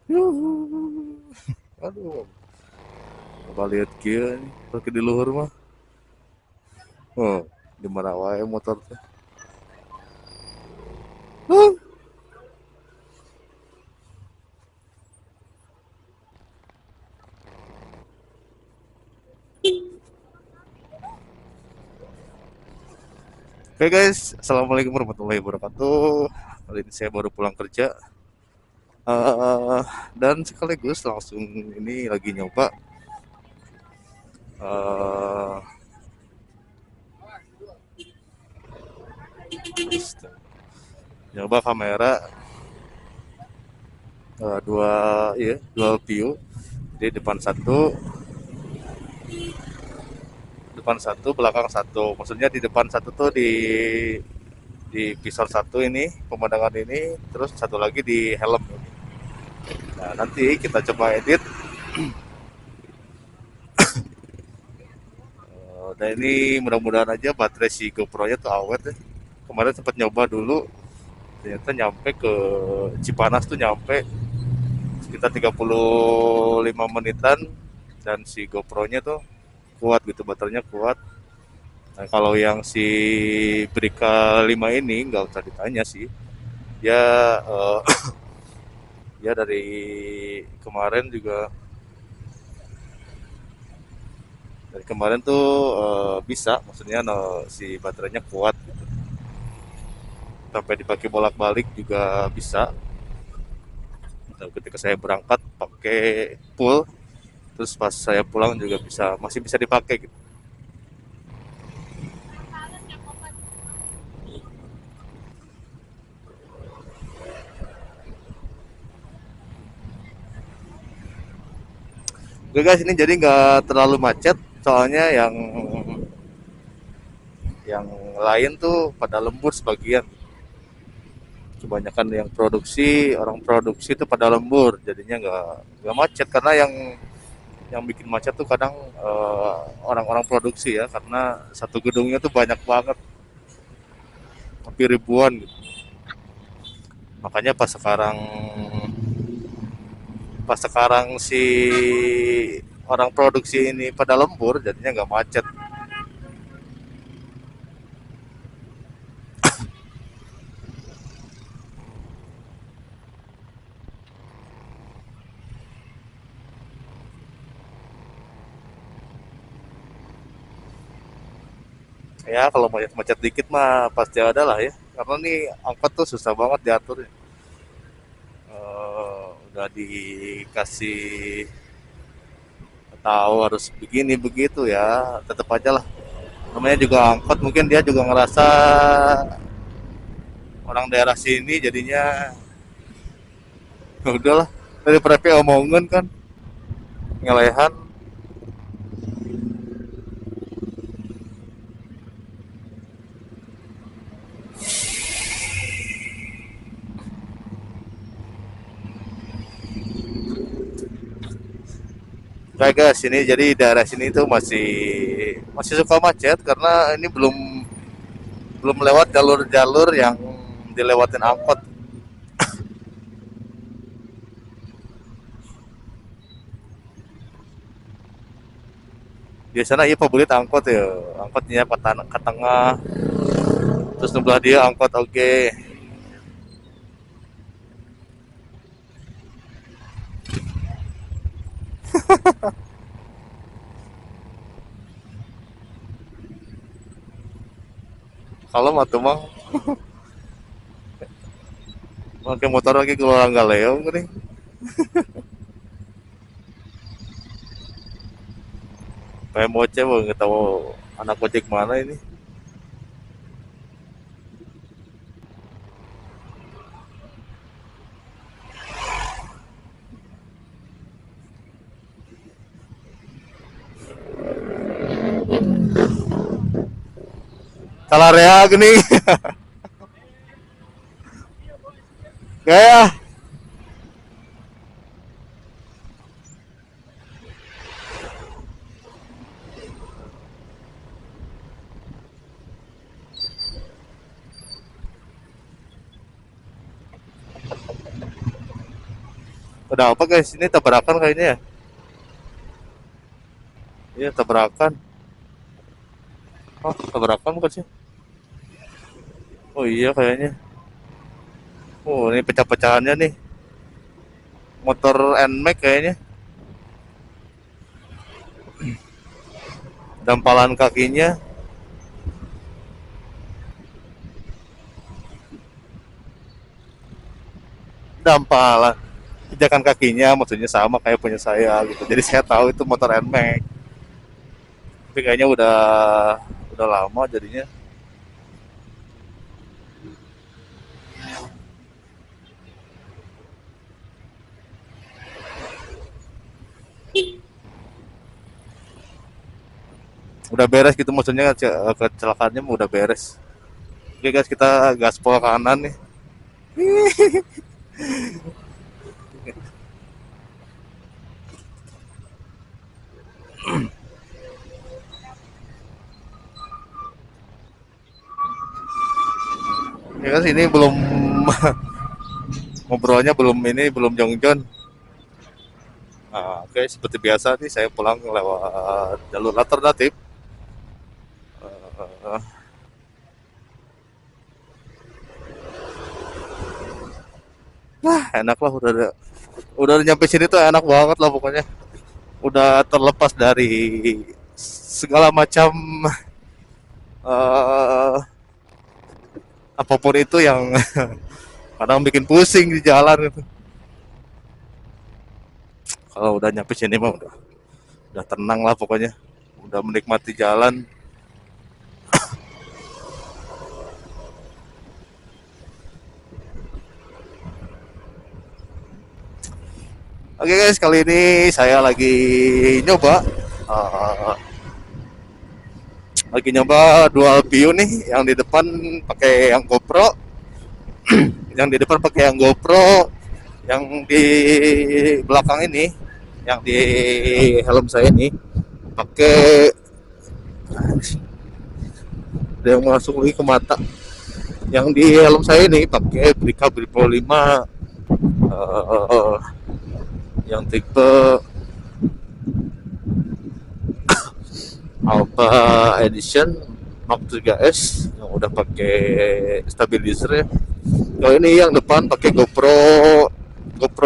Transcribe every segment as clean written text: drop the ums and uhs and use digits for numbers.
Yuhu. Aduh, coba lihat kia nih, pakai di luhur mah. Oh, di mana wae motor teh. Huh. Oke guys, assalamualaikum warahmatullahi wabarakatuh. Kali ini saya baru pulang kerja. Eh, dan sekaligus langsung ini lagi nyoba eh nyoba kamera dua ya dual view. Jadi depan satu, belakang satu. Maksudnya di depan satu tuh di visor satu ini pemandangan ini, terus satu lagi di helm ini. Nah, nanti kita coba edit. Dan ini mudah-mudahan aja baterai si GoPro-nya tuh awet ya. Kemarin sempat nyoba dulu, ternyata nyampe ke Cipanas tuh nyampe sekitar 35 menitan, dan si GoPro-nya tuh kuat gitu, baterainya kuat. Nah, kalau yang si Brika 5 ini nggak usah ditanya sih. Ya ya dari kemarin juga, dari kemarin tuh bisa, maksudnya no, si baterainya kuat gitu. Sampai dipakai bolak-balik juga bisa. Dan ketika saya berangkat pakai full, terus pas saya pulang juga bisa, masih bisa dipakai gitu. Oke guys, ini jadi nggak terlalu macet, soalnya yang lain tuh pada lembur sebagian. Kebanyakan yang produksi, orang produksi itu pada lembur, jadinya nggak macet. Karena yang bikin macet tuh kadang orang-orang produksi ya, karena satu gedungnya tuh banyak banget, hampir ribuan gitu. Makanya pas sekarang si orang produksi ini pada lembur, jadinya nggak macet. Ya kalau macet-macet dikit mah pasti ada lah ya, karena nih angkot tuh susah banget diatur ya. Udah dikasih tahu harus begini begitu ya, tetap aja lah, namanya juga angkot, mungkin dia juga ngerasa orang daerah sini, jadinya udahlah, dari PP omongan kan ngelehan. Kayak guys, ini jadi daerah sini tuh masih masih suka macet karena ini belum belum lewat jalur-jalur yang dilewatin angkot. Biasanya iya favorit angkot ya, angkotnya ke tengah, terus sebelah dia angkot oke. Okay. Kalau mah tuh mah pakai motor lagi keluar nggak leong nih. Kayak bocah nggak tahu anak ojek mana ini. Salah rea gini. Kayak Udah apa guys? Ini tabrakan kayaknya ya. Iya tabrakan. Oh tabrakan bukan sih? Oh iya kayaknya. Oh ini pecah-pecahannya nih. Motor NMAX kayaknya. Dampalan kakinya. Dampalan. Pijakan kakinya maksudnya sama kayak punya saya gitu. Jadi saya tahu itu motor NMAX. Tapi kayaknya udah lama jadinya. Udah beres gitu maksudnya kecelakaannya udah beres. Oke guys kita gaspol kanan nih. Ya kan ini belum ngobrolnya belum jongjon. Nah, oke seperti biasa nih saya pulang lewat jalur alternatif. Eh, enak lah udah nyampe sini tuh enak banget lah pokoknya. Udah terlepas dari segala macam eh, apapun itu yang kadang bikin pusing di jalan itu. Kalau udah nyampe sini mah udah tenang lah pokoknya. Udah menikmati jalan. Oke guys, kali ini saya nyoba eh, lagi nyoba dual view nih, yang di depan pakai yang GoPro, yang di depan pakai yang GoPro, yang di belakang ini, yang di helm saya ini pakai ada yang masuk lagi ke mata. Yang di helm saya ini pakai Brica Pro 5 yang tipe Alpha Edition Mark 3S yang udah pakai stabilizer ya. Kalau ini yang depan pakai GoPro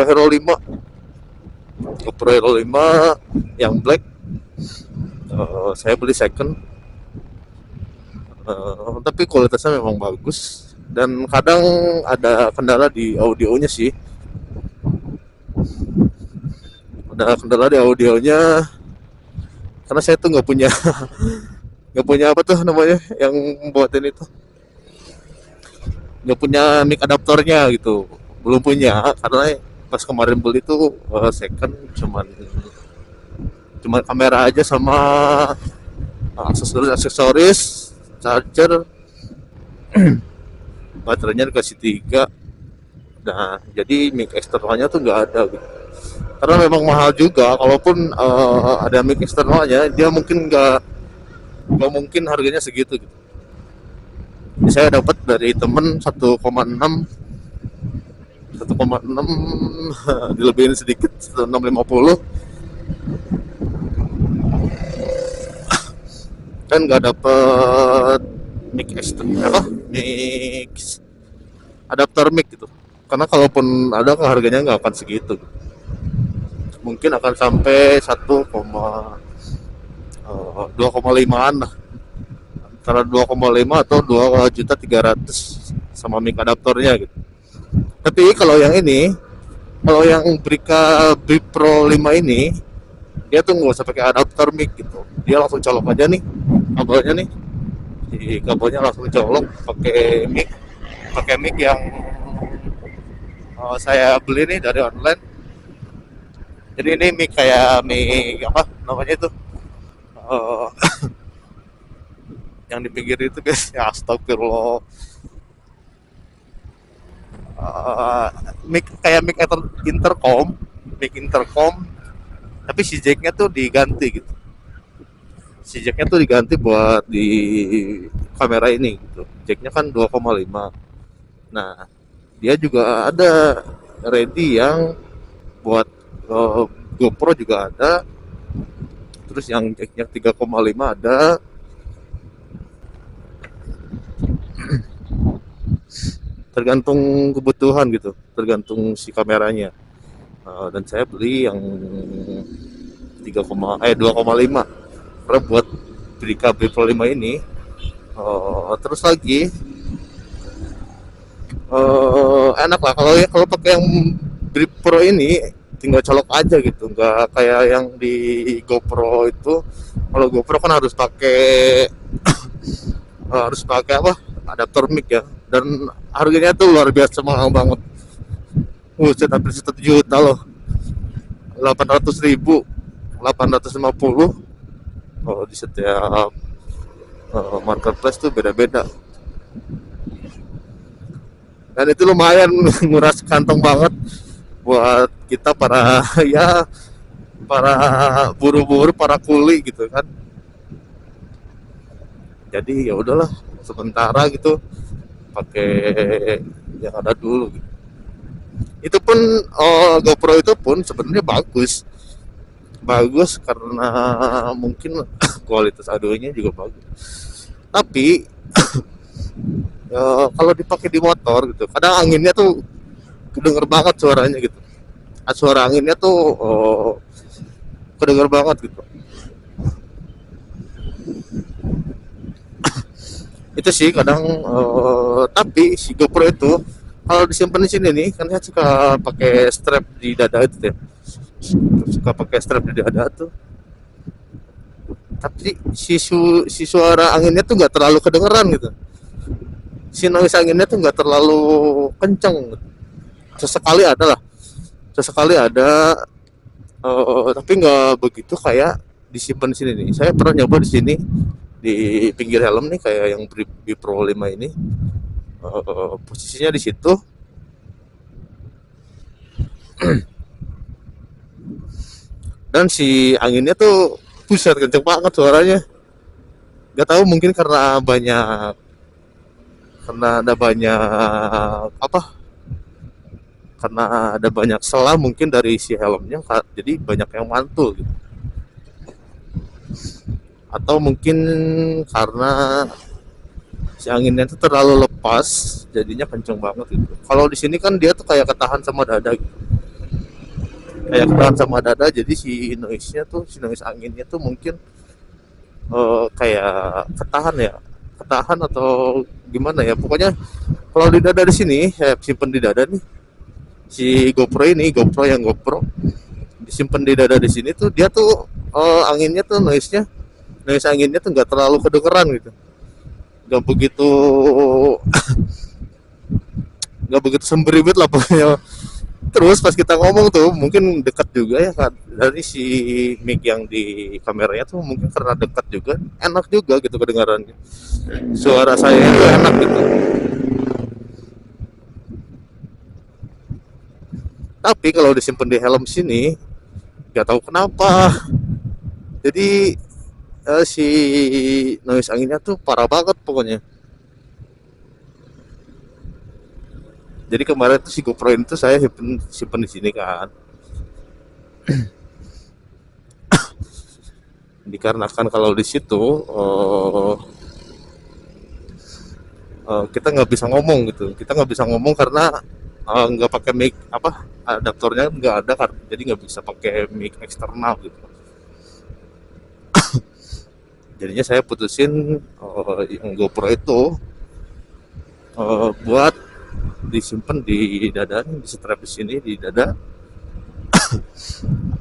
Hero 5. GoPro Hero 5 yang black. Saya beli second. Tapi kualitasnya memang bagus dan kadang ada kendala di audionya sih. Ada kendala di audionya karena saya tuh nggak punya apa tuh namanya yang buatin itu, nggak punya mic adaptornya gitu, belum punya karena pas kemarin beli tuh second cuman kamera aja sama aksesoris charger. Baterainya dikasih 3. Nah jadi mic eksternalnya tuh nggak ada gitu. Karena memang mahal juga, kalaupun ada mic eksternalnya dia mungkin nggak mungkin harganya segitu gitu. Jadi saya dapat dari temen 1,6 dilebihin sedikit 1,650 kan nggak dapet mic eksternal apa mix adapter mic gitu, karena kalaupun ada harganya nggak akan segitu, mungkin akan sampai 2,5an lah, antara 2,5 atau 2.300.000 sama mic adaptornya gitu. Tapi kalau yang ini, kalau yang Brica Pro 5 ini dia tuh nggak usah pakai adapter mic gitu, dia langsung colok aja nih kabelnya nih, di kabelnya langsung colok pakai mic yang saya beli nih dari online. Jadi ini mic kayak mic apa namanya itu, uh, yang di pinggir itu guys, ya astagfirullah. Mic kayak mic intercom, tapi si jacknya tuh diganti gitu. Si jacknya tuh diganti buat di kamera ini gitu. Jacknya kan 2,5. Nah, dia juga ada ready yang buat eh, GoPro juga ada, terus yang jacknya 3,5 ada. Tergantung kebutuhan gitu, tergantung si kameranya. Dan saya beli yang 2,5 karena buat beli KB Pro 5 ini. Terus lagi enak lah kalau pakai yang Grip Pro ini, tinggal colok aja gitu, nggak kayak yang di GoPro itu. Kalau GoPro kan harus pakai apa, adaptor mic ya, dan harganya tuh luar biasa mahal banget. Hampir 1 juta loh, 800 ribu, 850. Di setiap marketplace tuh beda-beda, dan itu lumayan nguras kantong banget buat kita para ya para buru-buru, para kuli gitu kan. Jadi ya udahlah, sementara gitu pakai yang ada dulu gitu. Itu pun GoPro itu pun sebenarnya bagus karena mungkin kualitas audionya juga bagus, tapi kalau dipakai di motor gitu, kadang anginnya tuh kedenger banget suaranya gitu. Suara anginnya tuh kedenger banget gitu. Itu sih kadang, tapi si GoPro itu kalau disimpan di sini nih, kan saya suka pakai strap di dada itu ya, suka pakai strap di dada tuh. Tapi si suara anginnya tuh nggak terlalu kedengeran gitu, si noise anginnya tuh nggak terlalu kenceng. Sesekali ada, tapi nggak begitu kayak disimpan di sini nih. Saya pernah nyoba di sini di pinggir helm nih, kayak yang Pro 5 ini. Posisinya di situ, dan si anginnya tuh buset kenceng banget suaranya. Nggak tahu, mungkin karena ada banyak selah mungkin dari si helmnya, jadi banyak yang mantul gitu. Atau mungkin karena si anginnya itu terlalu lepas, jadinya kenceng banget gitu. Kalau di sini kan dia tuh kayak ketahan sama dada gitu. Jadi si noise anginnya tuh mungkin kayak ketahan atau gimana ya. Pokoknya kalau di dada di sini, saya simpen di dada nih, si GoPro disimpan di dada di sini tuh, dia tuh anginnya tuh noise anginnya tuh nggak terlalu kedengeran gitu, nggak begitu nggak begitu sembribet lah pokoknya. Terus pas kita ngomong tuh mungkin dekat juga ya kan, dari si mic yang di kameranya tuh mungkin karena dekat juga, enak juga gitu kedengarannya, suara saya itu enak gitu. Tapi kalau disimpan di helm sini, nggak tahu kenapa, jadi si noise anginnya tuh parah banget pokoknya. Jadi kemarin tuh si GoPro itu saya simpen di sini kan, dikarenakan kalau di situ kita nggak bisa ngomong karena nggak pakai mic, adaptornya nggak ada kan, jadi nggak bisa pakai mic eksternal gitu. Jadinya saya putusin yang GoPro itu buat disimpan di dada, di strap di sini di dada,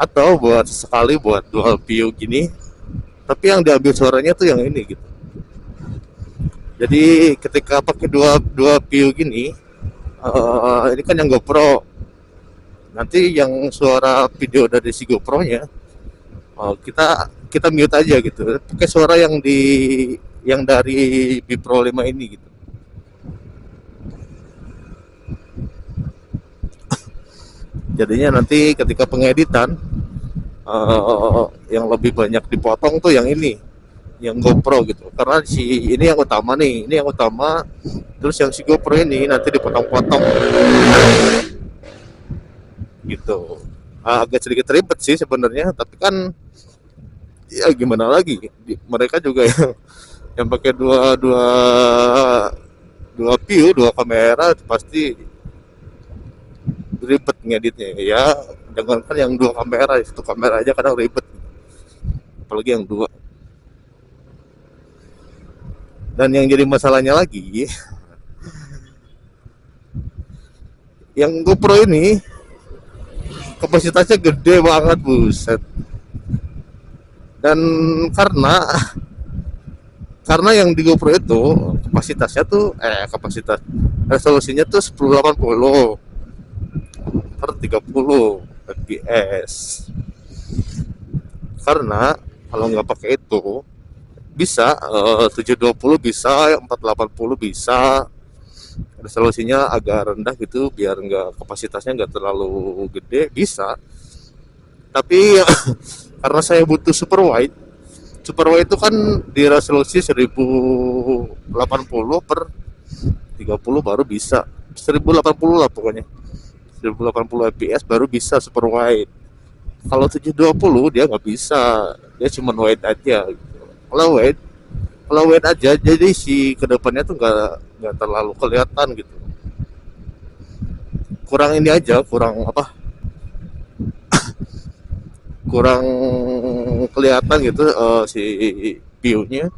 atau buat sekali buat dual view gini, tapi yang diambil suaranya tuh yang ini gitu. Jadi ketika pakai dua view gini, ini kan yang GoPro, nanti yang suara video dari si GoPro-nya kita mute aja gitu, pakai suara yang dari Pro 5 ini gitu. Jadinya nanti ketika pengeditan yang lebih banyak dipotong tuh yang ini, yang GoPro gitu, karena ini yang utama nih, terus yang si GoPro ini nanti dipotong-potong gitu. agak sedikit ribet sih sebenarnya, tapi kan ya gimana lagi, mereka juga yang pakai dua dua dua view, dua kamera itu pasti ribet ngeditnya ya. Jangankan yang dua kamera, satu kamera aja kadang ribet, apalagi yang dua. Dan yang jadi masalahnya lagi, yang GoPro ini kapasitasnya gede banget, buset. Dan karena karena yang di GoPro itu kapasitasnya tuh kapasitas resolusinya tuh 1080 per 30 fps. Karena kalau nggak pakai itu bisa 720, bisa 480, bisa resolusinya agak rendah gitu biar nggak, kapasitasnya nggak terlalu gede, bisa. Tapi karena saya butuh super wide itu kan di resolusi 1080 per 30 baru bisa, 1080 lah pokoknya, 1080 fps baru bisa super wide. Kalau 720 dia nggak bisa, dia cuma wide aja gitu. Kalau wide aja, jadi si kedepannya tuh nggak terlalu kelihatan gitu. Kurang ini aja, kurang apa, kurang kelihatan gitu si view-nya.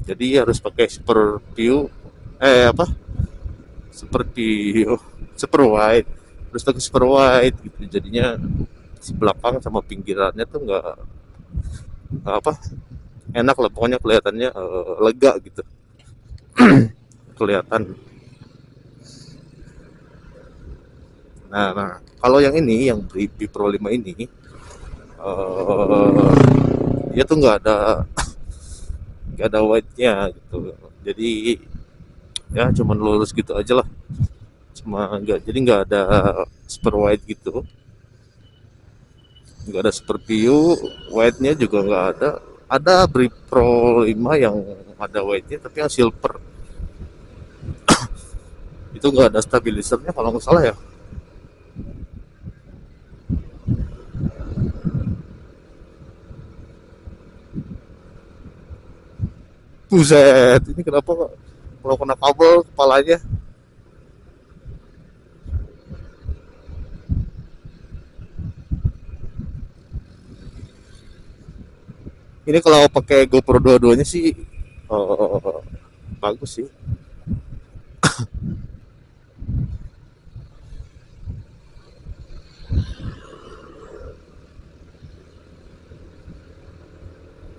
Jadi harus pakai super view, apa, super view, super wide, harus pakai super wide gitu. Jadinya si belakang sama pinggirannya tuh nggak apa, enak lah pokoknya, kelihatannya lega gitu kelihatan. Nah, kalau yang ini, yang Bri Pro 5 ini, dia tuh nggak ada wide-nya gitu. Jadi ya cuman lurus gitu aja lah. Nggak ada super wide gitu. Nggak ada super view, wide-nya juga nggak ada. Ada Bri Pro 5 yang ada wide-nya tapi yang silver. Itu nggak ada stabilizernya kalau nggak salah ya. Buset, ini kenapa kalau kena kabel kepalanya? Ini kalau pakai GoPro dua-duanya sih bagus sih.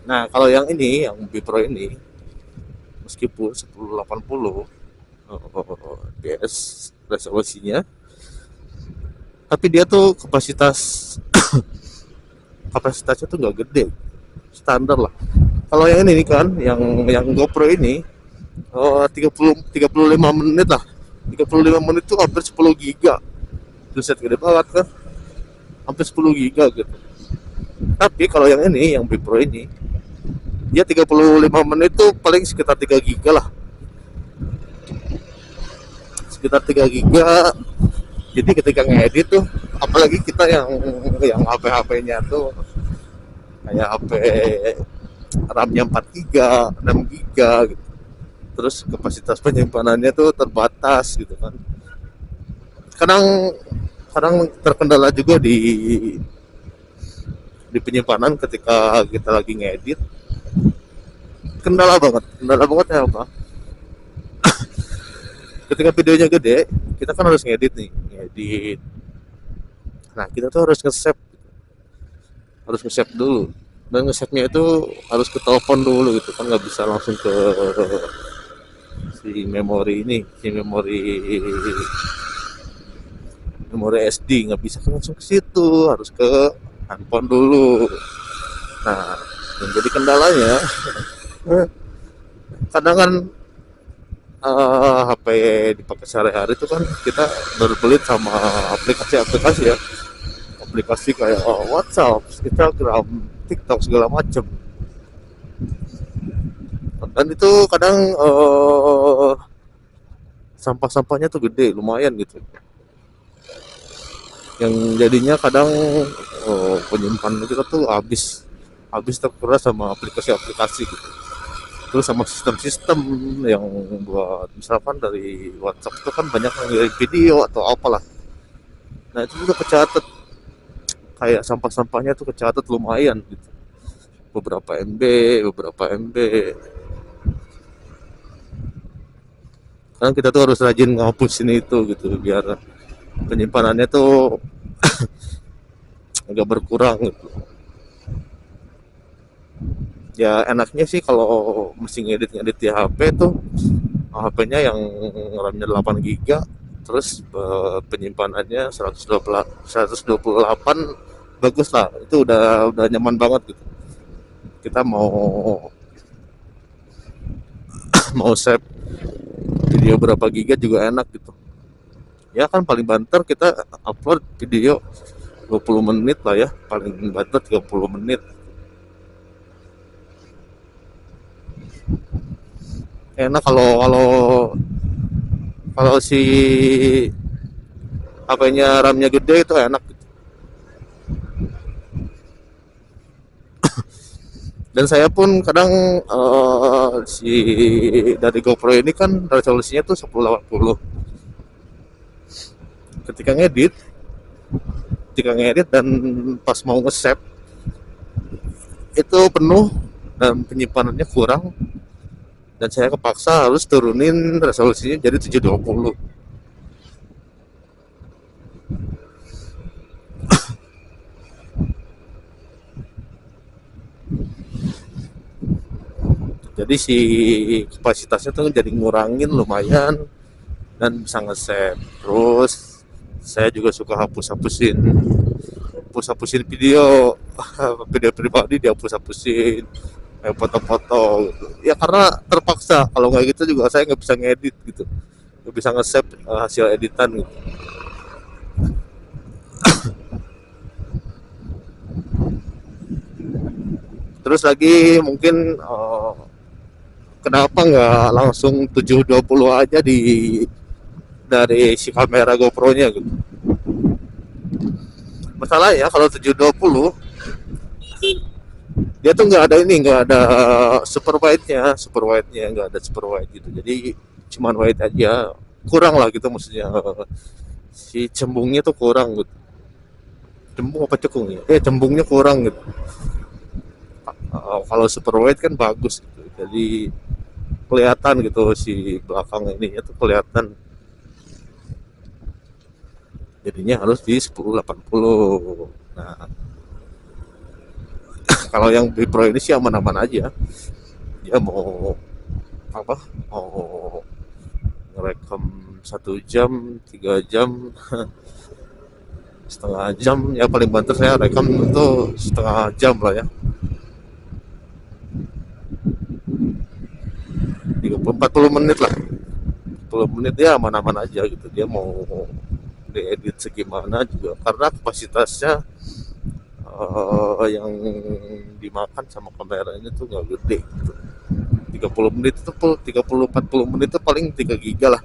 Nah, kalau yang ini, yang B Pro ini, meskipun 1080 fps resolusinya, tapi dia tuh kapasitasnya tuh nggak gede, standar lah. Kalau yang ini kan, yang GoPro ini 35 menit lah. 35 menit tuh hampir 10 giga. Buset, gede banget kan? Hampir 10 giga gitu. Tapi kalau yang ini, yang B Pro ini, dia 35 menit tuh paling sekitar 3 giga lah. Sekitar 3 giga. Jadi ketika ngedit tuh, apalagi kita yang HP-HP-nya tuh kayak HP RAM-nya 4 giga, 6 giga gitu. Terus kapasitas penyimpanannya tuh terbatas gitu kan. Kadang kadang terkendala juga di penyimpanan ketika kita lagi ngedit. Kendala banget ya apa? Ketika videonya gede, kita kan harus ngedit. Nah, kita tuh harus nge-save dulu. Dan nge-save-nya itu harus ke telepon dulu gitu kan, nggak bisa langsung ke si memori SD, nggak bisa kan langsung ke situ, harus ke handphone dulu. Nah, yang jadi kendalanya kadang kan HP dipakai sehari-hari itu kan kita berbelit sama aplikasi-aplikasi ya, aplikasi kayak WhatsApp, Instagram, TikTok segala macem. Dan itu kadang sampah-sampahnya tuh gede, lumayan gitu. yang jadinya kadang penyimpanan kita tuh habis habis terkuras sama aplikasi-aplikasi gitu. Terus sama sistem-sistem yang buat misalkan dari WhatsApp itu kan banyak yang ngirim video atau apalah. Nah itu juga kecatat, kayak sampah-sampahnya tuh kecatat lumayan gitu. Beberapa MB, beberapa MB. Karena kita tuh harus rajin ngapusin itu gitu biar penyimpanannya tuh agak berkurang gitu. Ya enaknya sih kalau mesti ngedit-ngedit di HP tuh HP-nya yang RAM-nya 8 GB, terus penyimpanannya 128, bagus lah. Itu udah nyaman banget gitu. Kita mau mau save video berapa giga juga enak gitu. Ya kan paling banter kita upload video 20 menit lah ya, paling banter 30 menit. Enak kalau kalau kalau si HP-nya RAM-nya gede itu enak gitu. Dan saya pun kadang si dari GoPro ini kan resolusinya tuh 1080. Ketika ngedit, dan pas mau nge-save itu penuh dan penyimpanannya kurang, dan saya kepaksa harus turunin resolusinya jadi 720. Jadi si kapasitasnya tuh jadi ngurangin lumayan dan bisa nge-save. Terus saya juga suka hapus-hapusin video video pribadi, dihapus-hapusin kayak foto-foto gitu. Ya karena terpaksa, kalau nggak gitu juga saya nggak bisa ngedit gitu, nggak bisa nge-save hasil editan gitu. Terus lagi mungkin kenapa nggak langsung 720 aja dari si kamera GoPro-nya gitu. Masalahnya kalau 720 dia tuh nggak ada super wide-nya nggak ada super wide gitu. Jadi cuman wide aja, kurang lah gitu maksudnya. Si cembungnya tuh kurang gitu. Cembung apa cekung ya? Cembungnya kurang gitu. Kalau super wide kan bagus gitu. Jadi kelihatan gitu si belakang ininya tuh kelihatan. Jadinya harus di 1080. Nah, kalau yang di Pro ini sih aman-aman aja. Dia mau apa? Mau ngerekam 1 jam, 3 jam, setengah jam, ya paling banter saya rekam itu setengah jam lah ya. 40 menit lah. 40 menit ya aman-aman aja gitu. Dia mau diedit segimana juga karena kapasitasnya yang dimakan sama kameranya tuh nggak gede gitu. 30 menit itu 30-40 menit itu paling 3 giga lah.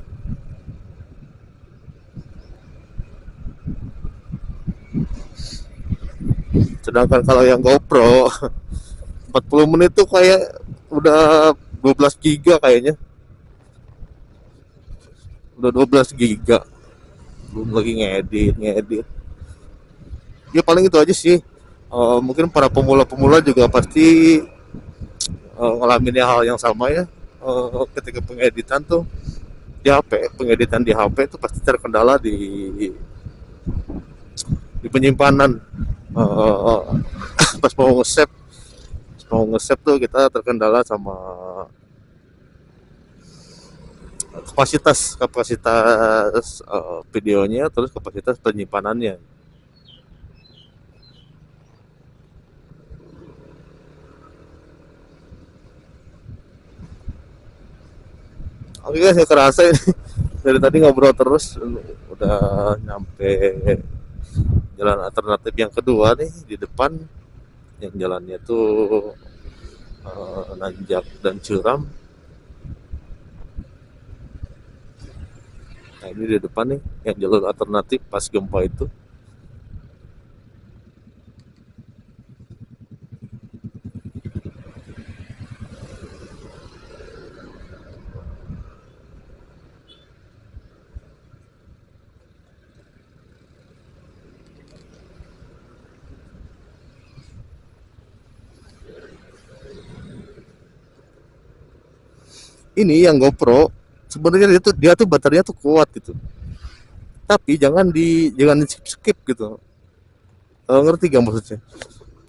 Sedangkan kalau yang GoPro 40 menit tuh kayak udah 12 giga kayaknya. Udah 12 giga. Belum lagi ngedit. Ya paling itu aja sih. Mungkin para pemula-pemula juga pasti ngalamin hal yang sama ya. Ketika pengeditan tuh di HP, pengeditan di HP itu pasti terkendala di penyimpanan. Pas mau nge-save tuh kita terkendala sama kapasitas videonya, terus kapasitas penyimpanannya. Oke guys, saya kerasa ini dari tadi ngobrol terus, udah nyampe jalan alternatif yang kedua nih di depan, yang jalannya tuh nanjak dan curam. Nah ini di depan nih yang jalur alternatif pas gempa itu. ini yang GoPro sebenarnya dia tuh baterainya tuh kuat gitu, tapi jangan di skip skip gitu. Ngerti gak maksudnya?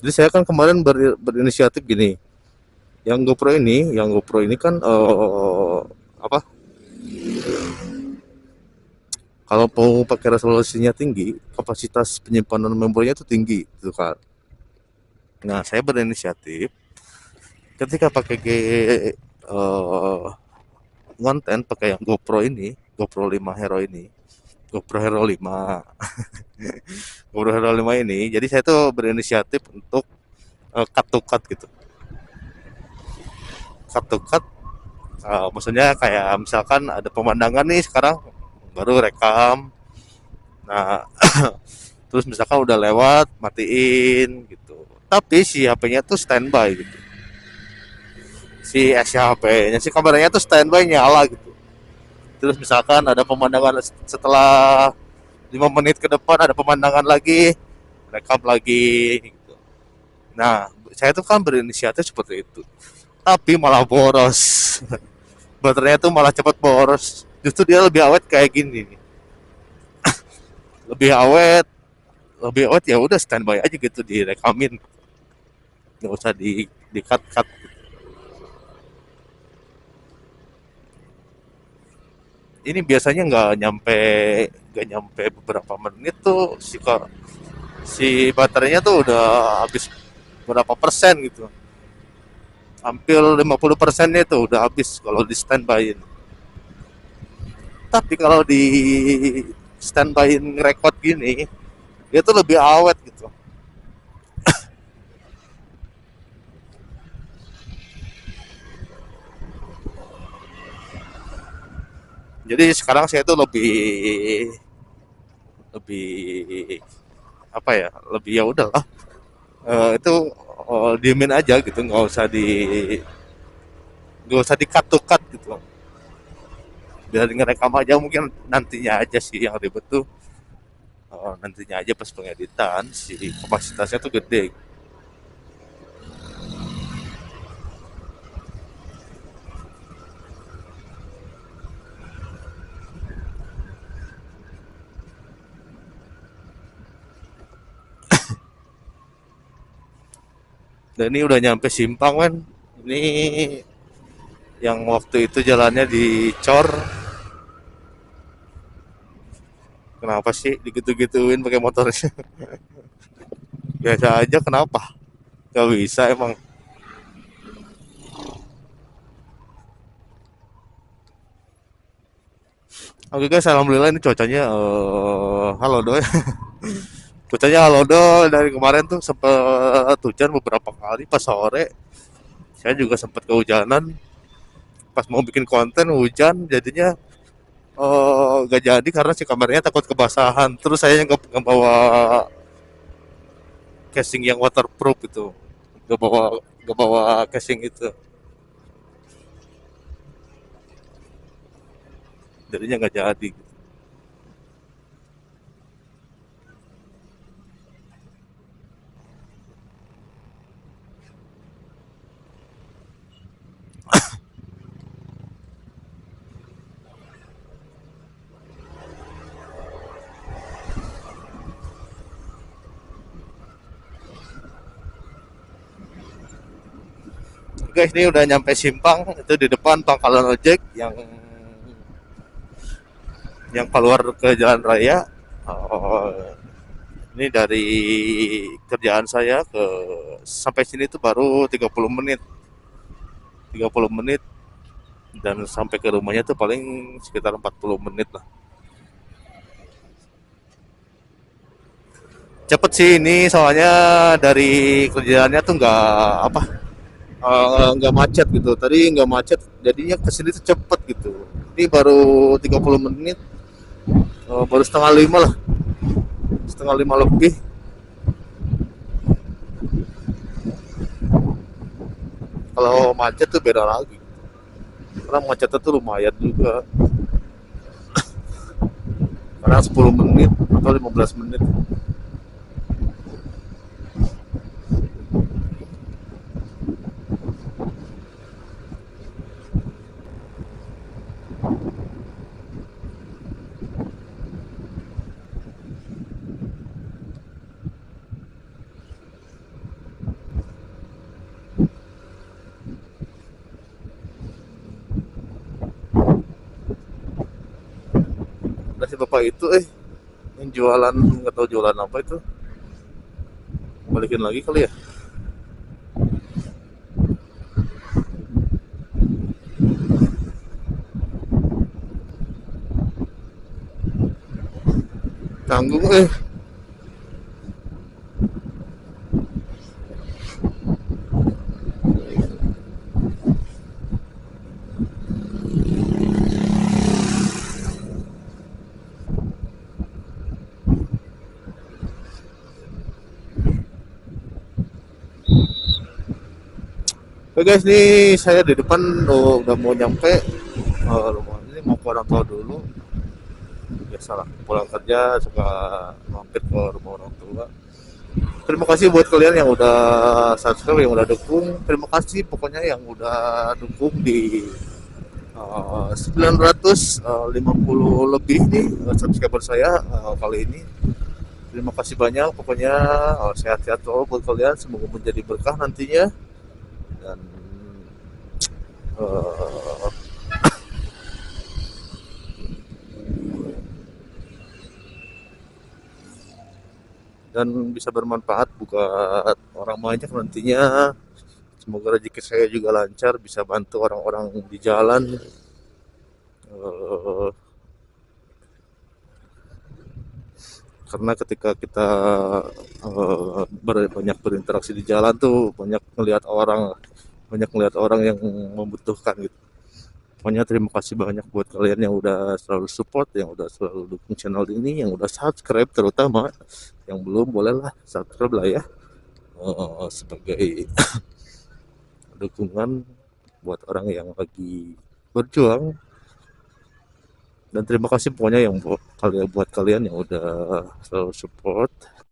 Jadi saya kan kemarin berinisiatif gini, yang GoPro ini kan apa, kalau mau pakai resolusinya tinggi, kapasitas penyimpanan memorinya itu tinggi gitu kan. Nah, saya berinisiatif ketika pakai eh, konten pakai yang GoPro ini, GoPro 5 Hero ini, GoPro Hero 5, GoPro Hero 5 ini. Jadi saya tuh berinisiatif untuk cut to cut gitu. Cut to cut, maksudnya kayak misalkan ada pemandangan nih sekarang baru rekam. Nah, terus misalkan udah lewat matiin gitu. Tapi si HP-nya tuh standby gitu. Si HP-nya si kameranya tuh standby nyala gitu. Terus misalkan ada pemandangan setelah 5 menit ke depan ada pemandangan lagi, rekam lagi gitu. Nah, saya tuh kan berinisiatif seperti itu. Tapi malah boros. Baterainya tuh malah cepat boros. Justru dia lebih awet kayak gini nih. Lebih awet, lebih awet ya udah standby aja gitu direkamin. Nggak usah di cut cut. Ini biasanya nggak nyampe beberapa menit tuh si baterainya tuh udah habis berapa persen gitu. Hampir 50% itu udah habis kalau di standby. Tapi kalau di standby record gini, dia tuh lebih awet gitu. Jadi sekarang saya tuh lebih lebih apa ya? Lebih ya udahlah. Itu diemin aja gitu, nggak usah di cut to cut gitu. Biar ngerekam aja mungkin nantinya aja sih yang ribet tuh. Nantinya aja pas pengeditan si kapasitasnya tuh gede. Dan ini udah nyampe Simpang kan. Ini yang waktu itu jalannya dicor. Kenapa sih digitu-gituin pakai motornya? Biasa aja kenapa? Gak bisa emang. Oke guys, alhamdulillah ini cuacanya halo doy. Cuacanya halo doy dari kemarin tuh sempet hujan beberapa kali pas sore. Saya juga sempat kehujanan pas mau bikin konten hujan jadinya gak jadi karena si kameranya takut kebasahan. Terus saya nggak bawa casing yang waterproof itu, nggak bawa casing itu, jadinya nggak jadi. Guys, ini udah nyampe Simpang, itu di depan pangkalan ojek yang keluar ke jalan raya. Oh, ini dari kerjaan saya sampai sini tuh baru 30 menit, 30 menit, dan sampai ke rumahnya tuh paling sekitar 40 menit lah. Cepet sih ini soalnya dari kerjaannya tuh nggak macet gitu. Tadi nggak macet, jadinya kesini tuh cepet gitu. Ini baru 30 menit, baru setengah lima lah, setengah lima lebih. Kalau macet tuh beda lagi. Karena macetnya tuh lumayan juga. Karena 10 menit atau 15 menit. si bapak itu yang jualan, nggak tahu jualan apa itu, balikin lagi kali ya. Tanggung Oke guys, nih saya di depan udah mau nyampe rumah ini, mau ke orang tua dulu. Biasalah pulang kerja suka mampir ke rumah orang tua. Terima kasih buat kalian yang udah subscribe, yang udah dukung. Terima kasih pokoknya yang udah dukung di 950 lebih nih subscriber saya kali ini. Terima kasih banyak pokoknya, sehat-sehat selalu buat kalian, semoga menjadi berkah nantinya. Dan eh, dan bisa bermanfaat buat orang banyak nantinya. Semoga rezeki saya juga lancar, bisa bantu orang-orang di jalan. Eh, karena ketika kita banyak berinteraksi di jalan tuh banyak melihat orang yang membutuhkan gitu. Pokoknya terima kasih banyak buat kalian yang udah selalu support, yang udah selalu dukung channel ini, yang udah subscribe terutama. Yang belum bolehlah subscribe lah ya, sebagai dukungan buat orang yang lagi berjuang. Dan terima kasih pokoknya yang buat kalian yang udah selalu support.